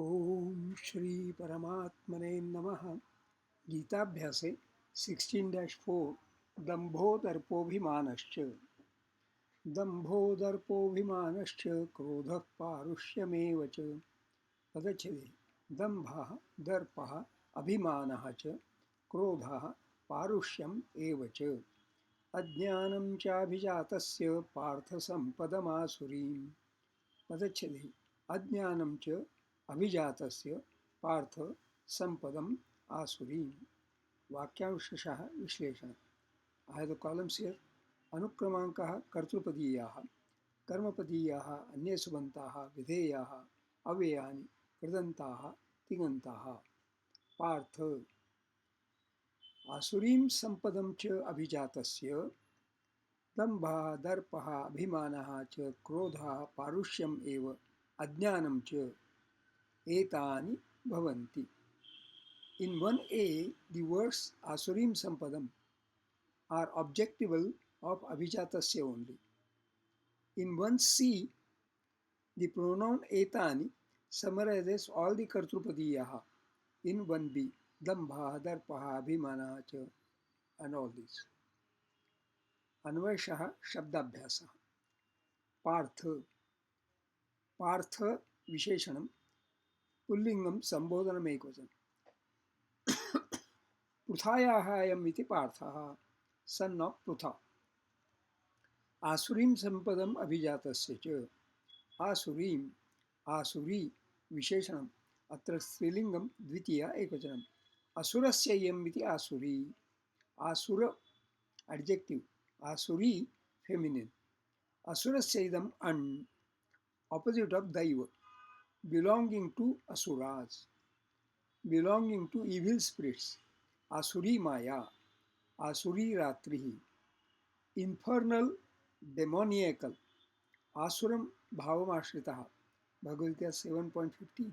ओम श्री परमात्मने नमः। गीताभ्यासे 16-4 दंभो दर्पोभिमानश्च दंभो दर्पोभिमानश्च क्रोधः पारुष्यमेव च। पदच्छेदे दंभः दर्पः अभिमानः च क्रोधः पारुष्यम् एव च। अज्ञानं चाभिजातस्य पार्थसम्पदमासुरीम्। पदच्छेदे अज्ञानं च अभिजातस्य पार्थ सम्पदम् आसुरीम्। वाक्यांशः विश्लेषण। I have the columns here. अनुक्रमाङ्काः कर्तृपदीयाः, कर्मपदीयाः, अन्ये सुबन्ताः, विधेयाः, अव्ययानि, कृदन्ताः, तिङन्ताः। पार्थ आसुरीं सम्पदं च अभिजातस्य दम्भः दर्पः अभिमानः च क्रोधः पारुष्यम् एव अज्ञानं च एतानि bhavanti. In 1a, the words Asurim Sampadam are objectival of Abhijatasya only. In 1c, the pronoun etani summarizes all the Kartrupadiyaha. In 1b, Dambha, Darpaha, Abhimana, cha, and all these. Anvayashaha Shabdabhyasa. Partha. Partha Visheshanam. Pullingam Sambodhanam Ekvachanam. पृथायाः अयम् इति पार्थः सन of Pritha. आसुरीं संपदम् अभिजातस्य च। आसुरीं आसुरी विशेषणम् अत्र स्त्रीलिङ्गं द्वितीय एकवचनम्। असुरस्य इयम् इति आसुरी। आसुर एडजेक्टिव, आसुरी फेमिनिन। असुरस्य इदम् अण् ऑपोजिट ऑफ दैव, बिलोंगिंग टू असुरास, बिलोंगिंग टू इविल स्पिरिट्स। आसुरी माया, आसुरी रात्रि, infernal, demoniacal, asuram bhavamashritah, Bhagavad Gita 7.15.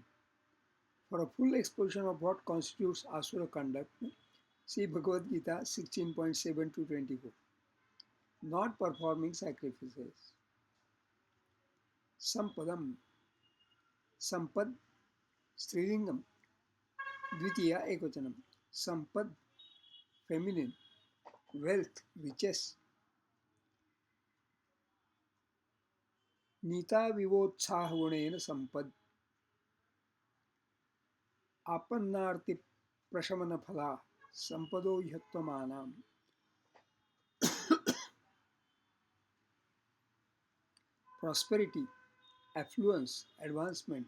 For a full exposition of what constitutes asura conduct, see Bhagavad Gita 16.7 to 24. Not performing sacrifices. Sampadam, Sampad, Strilingam, Dvitiya Ekvachanam. Sampad, feminine, wealth, riches. Nita vivotsahaguणेन संपद आपन्नार्ति प्रशमन फला संपदो ह्यत्वमानाम्. Prosperity, affluence, advancement,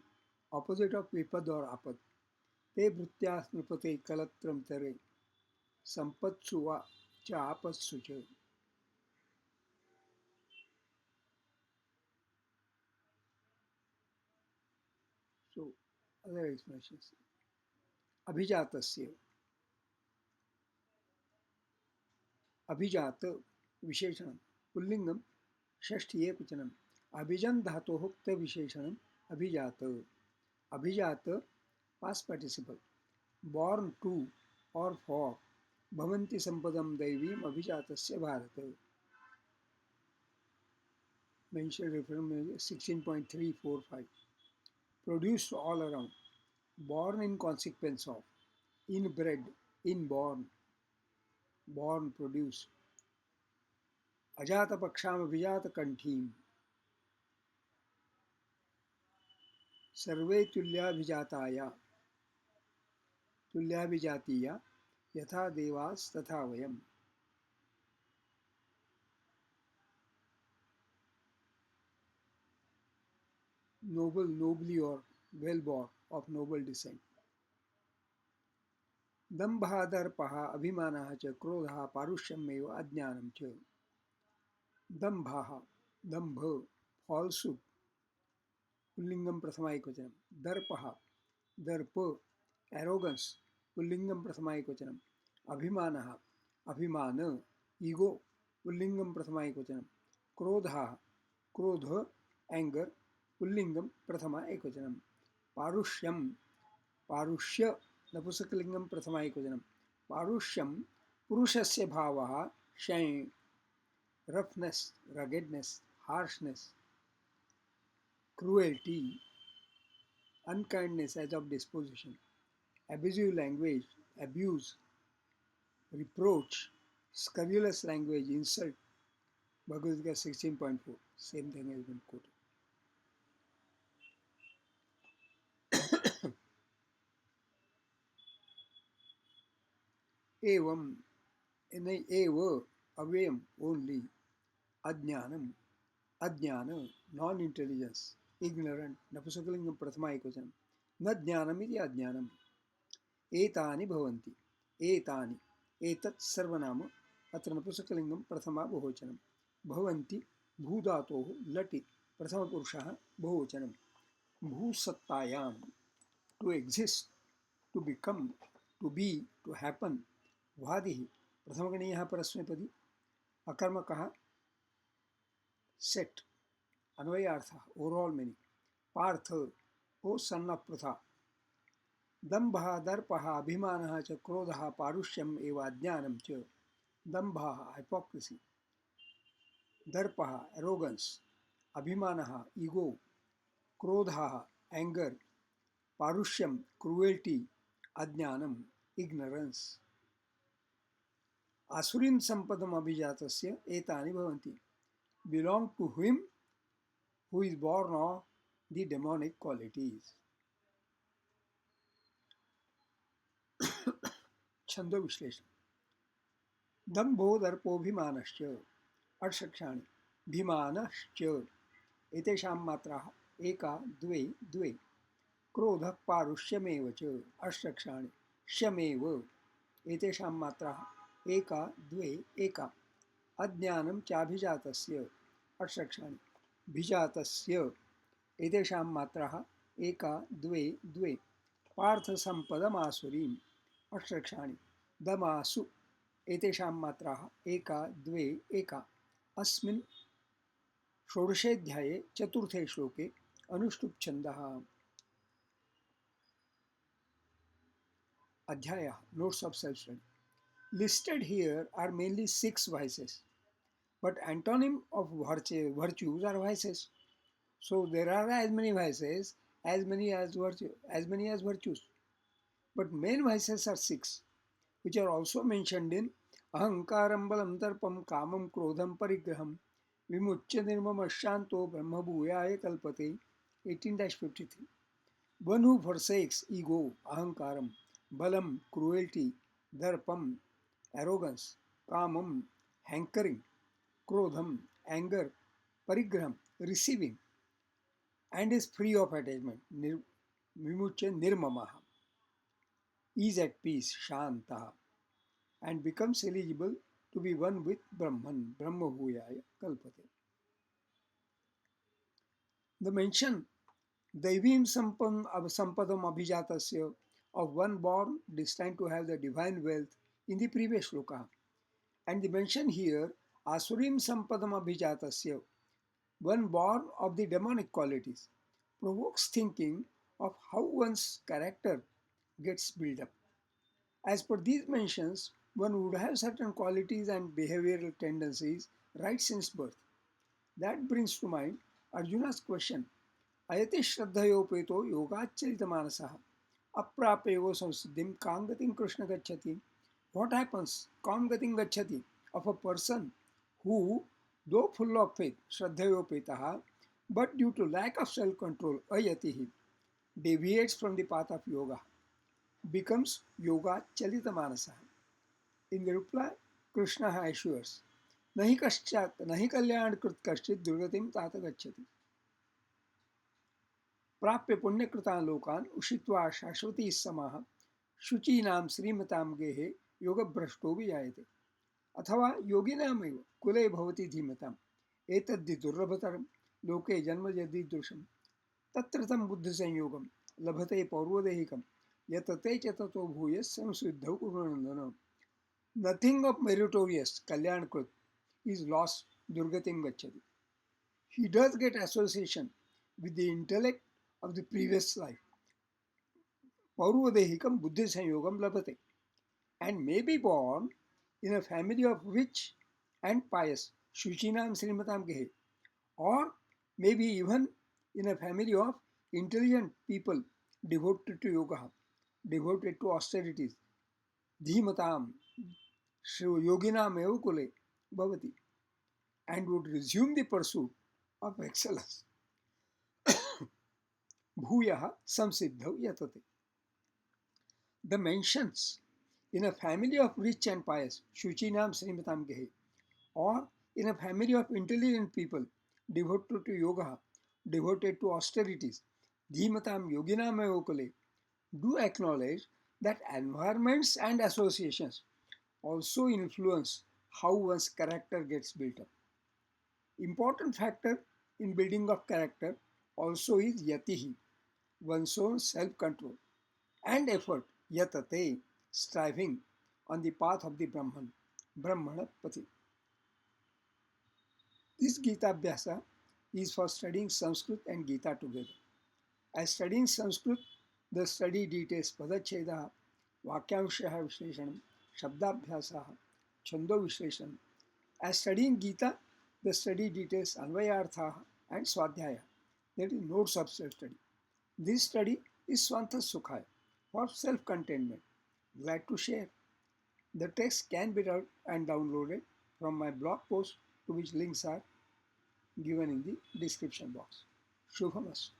opposite of vipad or apad. Te भृत्या स्मृपते कलत्रम तरे संपत्सु वा च आपत्सु च. So, other expressions. अभिजातस्य, अभिजात विशेषणम पुल्लिंगम षष्ठी एकवचनम. अभिजन धातोः क्त विशेषणम अभिजात. अभिजात past participle. Born to or for भवन्ति संपदम दैवीम अभिजातस्य Bharat. Mentioned reference 16.345. Produced all around, born in consequence of, inbred, inborn, born, produced. अजात पक्षाम अभिजात कंठीम. सर्वे तुल्याभिजाताया, तुल्याभिजातीया यथा देवास तथा वयम. Noble, nobly or well born, of noble descent. दंभः दर्पः अभिमानः च क्रोधः पारुष्यमेव अज्ञानं च. दंभः, दंभ, falsehood, पुल्लिंगम प्रथमा एकवचनम. दर्पः, दर्प, arrogance, पुल्लिंगम प्रथमा एकवचनम. अभिमानः, अभिमान, ईगो, पुल्लिंगम प्रथमा एकवचनम. क्रोधः, क्रोध, एंगर, पुल्लिंगम प्रथमा एकवचनम. पारुष्यम, पारुष्य, नपुंसकलिंगम प्रथमा एकवचनम. पारुष्यम पुरुषस्य भावः, शैं, roughness, ruggedness, harshness, cruelty. unkindness as of disposition, abusive language, abuse, reproach, scurrilous language, insult. Bhagavad Gita 16.4. Same thing has been quoted. Evam, eva, avyam, only, ajnanam, ajnana, non-intelligence, ignorant, नपुंसकलिंगम प्रथमा एकवचनम, न ज्ञानम इति अज्ञानम, एतानि भवन्ति, एतानि, एतत् सर्वनाम, अत्र नपुंसकलिंगम प्रथमा बहुवचनम, भवन्ति भूधातोः लटि प्रथमपुरुषः बहुवचनम, भूसत्तायां, to exist, to become, to be, to happen, वादिः प्रथमगणीयः परस्मैपदी, अकर्मकः सेट, अन्वयार्थः overall meaning, Partha O son of Pritha, दम्भः दर्पः अभिमानः च क्रोधः पारुष्यम् एव अज्ञानं च, दम्भः hypocrisy, दर्पः arrogance, अभिमानः ego, क्रोधः anger, पारुष्यम cruelty, अज्ञानम ignorance. आसुरीं संपदम अभिजातस्य एतानि भवन्ति, belong to him who is born of the demonic qualities. छंदो विश्लेषण, दम्भो दर्पोभिमानश्च, अष्टक्षाणि, भिमानश्च, एतेषां मात्राः एका द्वे द्वे, क्रोधः पारुष्यमेव च, अष्टक्षाणि, शमेव, एतेषां मात्राः एका द्वे एका, अज्ञानं चाभिजातस्य, अष्टक्षाणि, भिजातस्य, एतेषां मात्राः एका द्वे द्वे, पार्थसम्पदमासुरीम्, अष्टक्षाणि, दमासु, एतेषां मात्राः एका द्वे एका, अस्मिन् षोडशेऽध्याये चतुर्थे श्लोके अनुष्टुप् छन्दः. अध्यायः, notes of self-study. Listed here are mainly 6 vices, but antonym of virtues are vices. So there are as many vices as many as virtues. But main vices are 6, which are also mentioned in Ahankaram balam tarpam kamam krodham parigraham vimuchya nirmama shanto brahma bhuyaya kalpate, 18-53. One who forsakes ego, ahankaram, balam, cruelty, darpam, arrogance, kamam, hankering, krodham, anger, parigraham, receiving, and is free of attachment, vimuchya nirmamaha, is at peace, shanta, and becomes eligible to be one with Brahman, Brahma Bhuyaya Kalpate. The mention Daivim Sampadam Abhijatasya, of one born destined to have the divine wealth, in the previous shloka, and the mention here Asurim Sampadam Abhijatasya, one born of the demonic qualities, provokes thinking of how one's character gets built up. As per these mentions, one would have certain qualities and behavioral tendencies right since birth. That brings to mind Arjuna's question, Ayati Shraddhayopeto Yogacharitamanasaha, Aprapevo Samsiddhim Kangatim Krishna Gachati. What happens, Kamgatim Gachati, of a person who, though full of faith, Shraddhayopetaha, but due to lack of self-control, Ayatihi, deviates from the path of yoga, becomes yoga chalita manasa. In the reply, Krishna assures, Nahi kaschat, nahi kalyan krit kaschit durgatim tata gacchati. प्राप्य पुण्यकृतान् लोकान् उषित्वा शाश्वती समाः शुचीनां श्रीमतां गेहे योगभ्रष्टो विजायते, अथवा योगिनामेव कुले भवति धीमताम्, एतद्धि दुर्लभतरं लोके जन्म यदीदृशं, तत्र तं बुद्धिसंयोगं लभते पौर्वदेहिकं, यत ते च ततो भूय संसिद्धौ कुरुनन्दन. Nothing of meritorious kalyankrit is lost durgatim gacchati. He does get association with the intellect of the previous life, paurvadehikam buddhi sanyogam labhate, and may be born in a family of rich and pious, shuchinam srimatam gehe, or maybe even in a family of intelligent people devoted to yoga, devoted to austerities, dhimatam, yoginam eva kule bhavati, and would resume the pursuit of excellence. Bhuyaha samsiddhav yatate. The mentions in a family of rich and pious, Shuchinam Srimatam Gehe, or in a family of intelligent people devoted to yoga, devoted to austerities, Dhimatam Yoginam Evokale, do acknowledge that environments and associations also influence how one's character gets built up. Important factor in building of character also is yatihi, one's own self-control, and effort, yatate, striving on the path of the Brahman, Brahmana Pati. This Gita Abhyasa is for studying Sanskrit and Gita together. As studying Sanskrit, the study details Padacheda, Vakyamshaha Vishleshanam, Shabdabhyasaha, Chando Vishleshanam. As studying Gita, the study details Anvayartha and Swadhyaya, that is notes of self-study. This study is Swantha Sukhaya, for self-containment. Glad to share. The text can be read and downloaded from my blog post, to which links are given in the description box. Shubhamastu.